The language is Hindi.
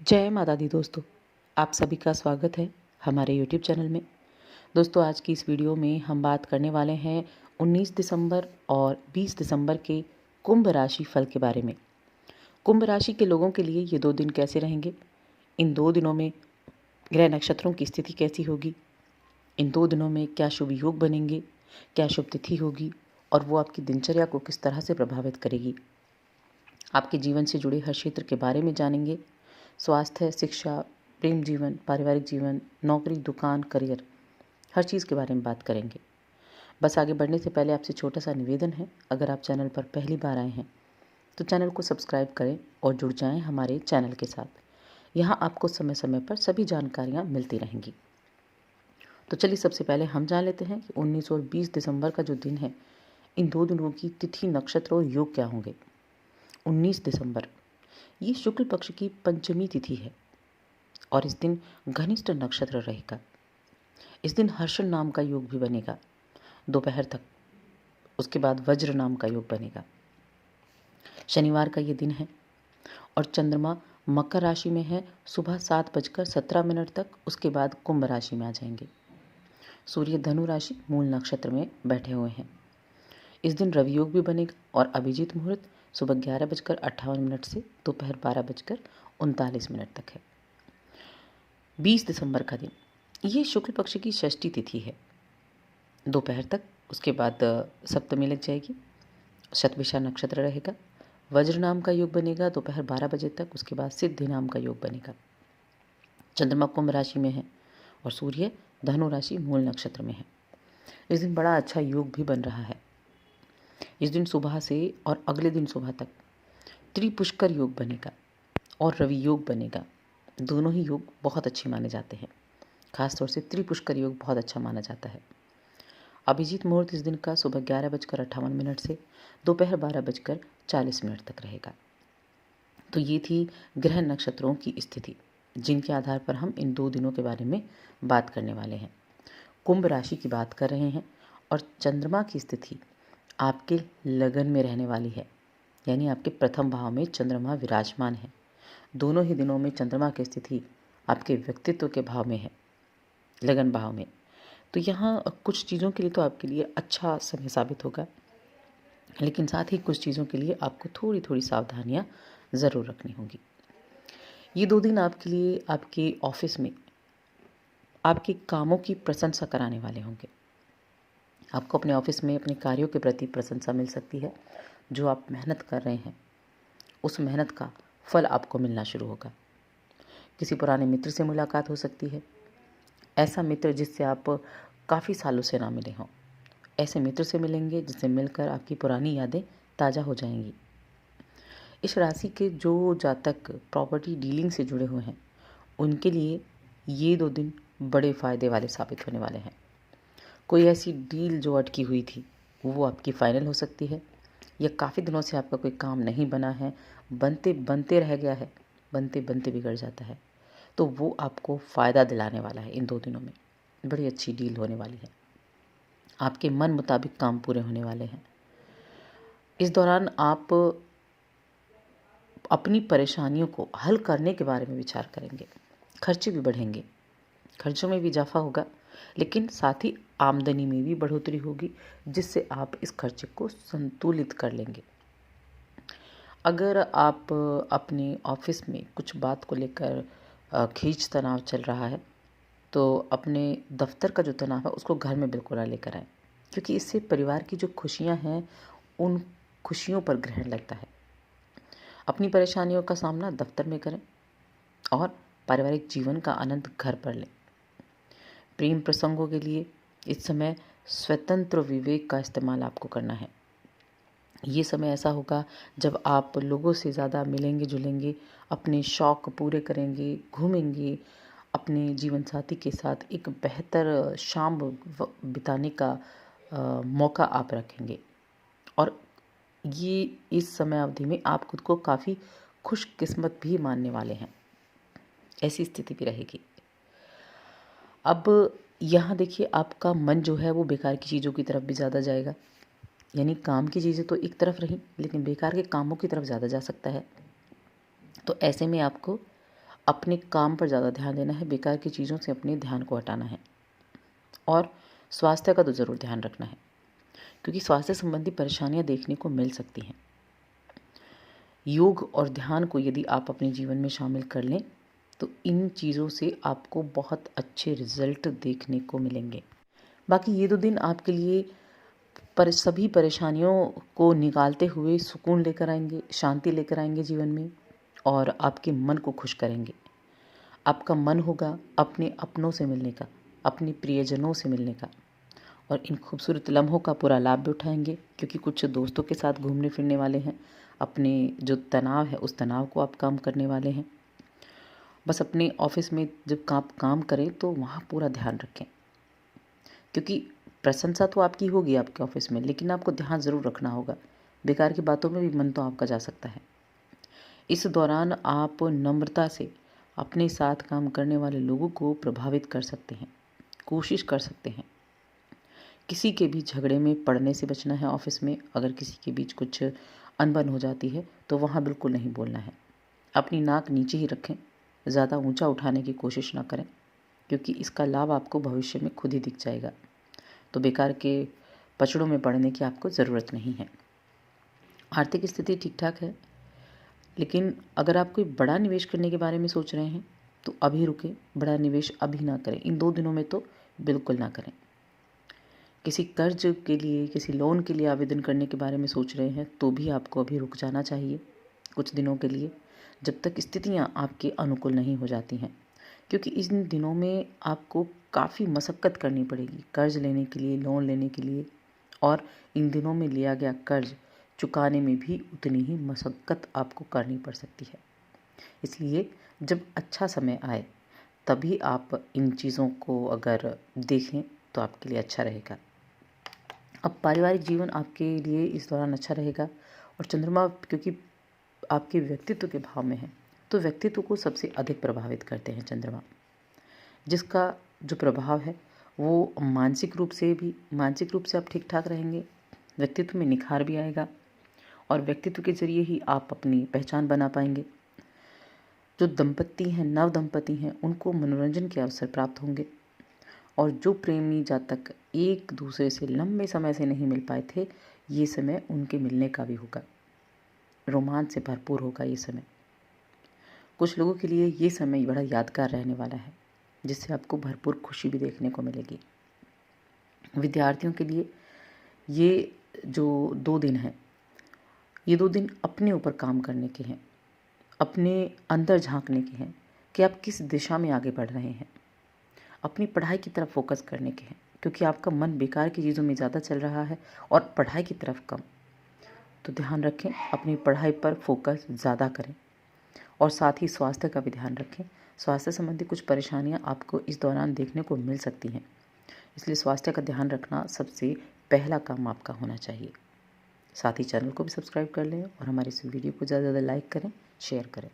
जय माता दी दोस्तों, आप सभी का स्वागत है हमारे YouTube चैनल में। दोस्तों, आज की इस वीडियो में हम बात करने वाले हैं 19 दिसंबर और 20 दिसंबर के कुंभ राशि फल के बारे में। कुंभ राशि के लोगों के लिए ये 2 दिन कैसे रहेंगे, इन 2 दिनों में ग्रह नक्षत्रों की स्थिति कैसी होगी, इन 2 दिनों में क्या शुभ योग बनेंगे, क्या शुभ तिथि होगी और वो आपकी दिनचर्या को किस तरह से प्रभावित करेगी। आपके जीवन से जुड़े हर क्षेत्र के बारे में जानेंगे। स्वास्थ्य, शिक्षा, प्रेम जीवन, पारिवारिक जीवन, नौकरी, दुकान, करियर, हर चीज़ के बारे में बात करेंगे। बस आगे बढ़ने से पहले आपसे छोटा सा निवेदन है, अगर आप चैनल पर पहली बार आए हैं तो चैनल को सब्सक्राइब करें और जुड़ जाएं हमारे चैनल के साथ। यहाँ आपको समय समय पर सभी जानकारियाँ मिलती रहेंगी। तो चलिए सबसे पहले हम जान लेते हैं कि 19 और 20 दिसंबर का जो दिन है, इन 2 दिनों की तिथि, नक्षत्र और योग क्या होंगे। 19 दिसंबर ये शुक्ल पक्ष की पंचमी तिथि है और इस दिन घनिष्ठ नक्षत्र रहेगा। इस दिन हर्षण नाम का योग भी बनेगा दोपहर तक, उसके बाद वज्र नाम का योग बनेगा। शनिवार का ये दिन है और चंद्रमा मकर राशि में है सुबह 7:17 तक, उसके बाद कुंभ राशि में आ जाएंगे। सूर्य धनु राशि मूल नक्षत्र में बैठे हुए हैं। इस दिन रवि योग भी बनेगा और अभिजीत मुहूर्त सुबह 11:58 से दोपहर 12:39 तक है। 20 दिसंबर का दिन ये शुक्ल पक्ष की षष्ठी तिथि है दोपहर तक, उसके बाद सप्तमी लग जाएगी। शतभिषा नक्षत्र रहेगा। वज्र नाम का योग बनेगा दोपहर 12 बजे तक, उसके बाद सिद्धि नाम का योग बनेगा। चंद्रमा कुंभ राशि में है और सूर्य धनु राशि मूल नक्षत्र में है। इस दिन बड़ा अच्छा योग भी बन रहा है। इस दिन सुबह से और अगले दिन सुबह तक त्रिपुष्कर योग बनेगा और रवि योग बनेगा। दोनों ही योग बहुत अच्छे माने जाते हैं। खासतौर से त्रिपुष्कर योग बहुत अच्छा माना जाता है। अभिजीत मुहूर्त इस दिन का सुबह 11:58 से दोपहर 12:40 तक रहेगा। तो ये थी ग्रह नक्षत्रों की स्थिति, जिनके आधार पर हम इन 2 दिनों के बारे में बात करने वाले हैं। कुंभ राशि की बात कर रहे हैं और चंद्रमा की स्थिति आपके लगन में रहने वाली है, यानी आपके प्रथम भाव में चंद्रमा विराजमान है। दोनों ही दिनों में चंद्रमा की स्थिति आपके व्यक्तित्व के भाव में है, लगन भाव में। तो यहाँ कुछ चीज़ों के लिए तो आपके लिए अच्छा समय साबित होगा, लेकिन साथ ही कुछ चीज़ों के लिए आपको थोड़ी थोड़ी सावधानियाँ ज़रूर रखनी होगी। ये 2 दिन आपके लिए आपके ऑफिस में आपके कामों की प्रशंसा कराने वाले होंगे। आपको अपने ऑफिस में अपने कार्यों के प्रति प्रशंसा मिल सकती है। जो आप मेहनत कर रहे हैं उस मेहनत का फल आपको मिलना शुरू होगा। किसी पुराने मित्र से मुलाकात हो सकती है, ऐसा मित्र जिससे आप काफ़ी सालों से ना मिले हों। ऐसे मित्र से मिलेंगे जिससे मिलकर आपकी पुरानी यादें ताज़ा हो जाएंगी। इस राशि के जो जातक प्रॉपर्टी डीलिंग से जुड़े हुए हैं, उनके लिए ये 2 दिन बड़े फ़ायदे वाले साबित होने वाले हैं। कोई ऐसी डील जो अटकी हुई थी वो आपकी फ़ाइनल हो सकती है, या काफ़ी दिनों से आपका कोई काम नहीं बना है, बनते बनते रह गया है, बनते बनते बिगड़ जाता है, तो वो आपको फ़ायदा दिलाने वाला है। इन 2 दिनों में बड़ी अच्छी डील होने वाली है। आपके मन मुताबिक काम पूरे होने वाले हैं। इस दौरान आप अपनी परेशानियों को हल करने के बारे में विचार करेंगे। खर्चे भी बढ़ेंगे, खर्चों में भी इजाफा होगा, लेकिन साथ ही आमदनी में भी बढ़ोतरी होगी, जिससे आप इस खर्चे को संतुलित कर लेंगे। अगर आप अपने ऑफिस में कुछ बात को लेकर खींच तनाव चल रहा है, तो अपने दफ्तर का जो तनाव है उसको घर में बिल्कुल ना लेकर आएँ, क्योंकि इससे परिवार की जो खुशियां हैं उन खुशियों पर ग्रहण लगता है। अपनी परेशानियों का सामना दफ्तर में करें और पारिवारिक जीवन का आनंद घर पर लें। प्रेम प्रसंगों के लिए इस समय स्वतंत्र विवेक का इस्तेमाल आपको करना है। ये समय ऐसा होगा जब आप लोगों से ज़्यादा मिलेंगे जुलेंगे, अपने शौक़ पूरे करेंगे, घूमेंगे, अपने जीवन साथी के साथ एक बेहतर शाम बिताने का मौका आप रखेंगे। और ये इस समय अवधि में आप खुद को काफ़ी खुशकिस्मत भी मानने वाले हैं, ऐसी स्थिति भी रहेगी। अब यहाँ देखिए, आपका मन जो है वो बेकार की चीज़ों की तरफ भी ज़्यादा जाएगा, यानी काम की चीज़ें तो एक तरफ रहीं, लेकिन बेकार के कामों की तरफ ज़्यादा जा सकता है। तो ऐसे में आपको अपने काम पर ज़्यादा ध्यान देना है, बेकार की चीज़ों से अपने ध्यान को हटाना है और स्वास्थ्य का तो ज़रूर ध्यान रखना है, क्योंकि स्वास्थ्य संबंधी परेशानियां देखने को मिल सकती हैं। योग और ध्यान को यदि आप अपने जीवन में शामिल कर लें तो इन चीज़ों से आपको बहुत अच्छे रिजल्ट देखने को मिलेंगे। बाकी ये 2 दिन आपके लिए सभी परेशानियों को निकालते हुए सुकून लेकर आएंगे, शांति लेकर आएंगे जीवन में और आपके मन को खुश करेंगे। आपका मन होगा अपने अपनों से मिलने का, अपने प्रियजनों से मिलने का और इन खूबसूरत लम्हों का पूरा लाभ भी उठाएंगे, क्योंकि कुछ दोस्तों के साथ घूमने फिरने वाले हैं। अपने जो तनाव है उस तनाव को आप कम करने वाले हैं। बस अपने ऑफिस में जब आप काम करें तो वहाँ पूरा ध्यान रखें, क्योंकि प्रशंसा तो आपकी होगी आपके ऑफिस में, लेकिन आपको ध्यान ज़रूर रखना होगा। बेकार की बातों में भी मन तो आपका जा सकता है। इस दौरान आप नम्रता से अपने साथ काम करने वाले लोगों को प्रभावित कर सकते हैं, कोशिश कर सकते हैं। किसी के भी झगड़े में पड़ने से बचना है। ऑफिस में अगर किसी के बीच कुछ अनबन हो जाती है तो वहाँ बिल्कुल नहीं बोलना है। अपनी नाक नीचे ही रखें, ज़्यादा ऊंचा उठाने की कोशिश ना करें, क्योंकि इसका लाभ आपको भविष्य में खुद ही दिख जाएगा। तो बेकार के पचड़ों में पड़ने की आपको ज़रूरत नहीं है। आर्थिक स्थिति ठीक ठाक है, लेकिन अगर आप कोई बड़ा निवेश करने के बारे में सोच रहे हैं तो अभी रुकें, बड़ा निवेश अभी ना करें। इन 2 दिनों में तो बिल्कुल ना करें। किसी कर्ज के लिए, किसी लोन के लिए आवेदन करने के बारे में सोच रहे हैं तो भी आपको अभी रुक जाना चाहिए कुछ दिनों के लिए, जब तक स्थितियां आपके अनुकूल नहीं हो जाती हैं, क्योंकि इन दिनों में आपको काफ़ी मशक्क़त करनी पड़ेगी कर्ज लेने के लिए, लोन लेने के लिए, और इन दिनों में लिया गया कर्ज चुकाने में भी उतनी ही मशक्क़त आपको करनी पड़ सकती है। इसलिए जब अच्छा समय आए तभी आप इन चीज़ों को अगर देखें तो आपके लिए अच्छा रहेगा। अब पारिवारिक जीवन आपके लिए इस दौरान अच्छा रहेगा और चंद्रमा क्योंकि आपके व्यक्तित्व के भाव में है तो व्यक्तित्व को सबसे अधिक प्रभावित करते हैं चंद्रमा, जिसका जो प्रभाव है वो मानसिक रूप से आप ठीक ठाक रहेंगे, व्यक्तित्व में निखार भी आएगा और व्यक्तित्व के जरिए ही आप अपनी पहचान बना पाएंगे। जो दंपति हैं, नव दंपति हैं, उनको मनोरंजन के अवसर प्राप्त होंगे और जो प्रेमी जातक एक दूसरे से लंबे समय से नहीं मिल पाए थे, ये समय उनके मिलने का भी होगा। रोमांच से भरपूर होगा ये समय। कुछ लोगों के लिए ये समय बड़ा यादगार रहने वाला है, जिससे आपको भरपूर खुशी भी देखने को मिलेगी। विद्यार्थियों के लिए ये जो 2 दिन हैं, ये 2 दिन अपने ऊपर काम करने के हैं, अपने अंदर झांकने के हैं कि आप किस दिशा में आगे बढ़ रहे हैं। अपनी पढ़ाई की तरफ फोकस करने के हैं, क्योंकि आपका मन बेकार की चीज़ों में ज़्यादा चल रहा है और पढ़ाई की तरफ कम। तो ध्यान रखें, अपनी पढ़ाई पर फोकस ज़्यादा करें और साथ ही स्वास्थ्य का भी ध्यान रखें। स्वास्थ्य संबंधी कुछ परेशानियां आपको इस दौरान देखने को मिल सकती हैं, इसलिए स्वास्थ्य का ध्यान रखना सबसे पहला काम आपका होना चाहिए। साथ ही चैनल को भी सब्सक्राइब कर लें और हमारे इस वीडियो को ज़्यादा से ज़्यादा लाइक करें, शेयर करें।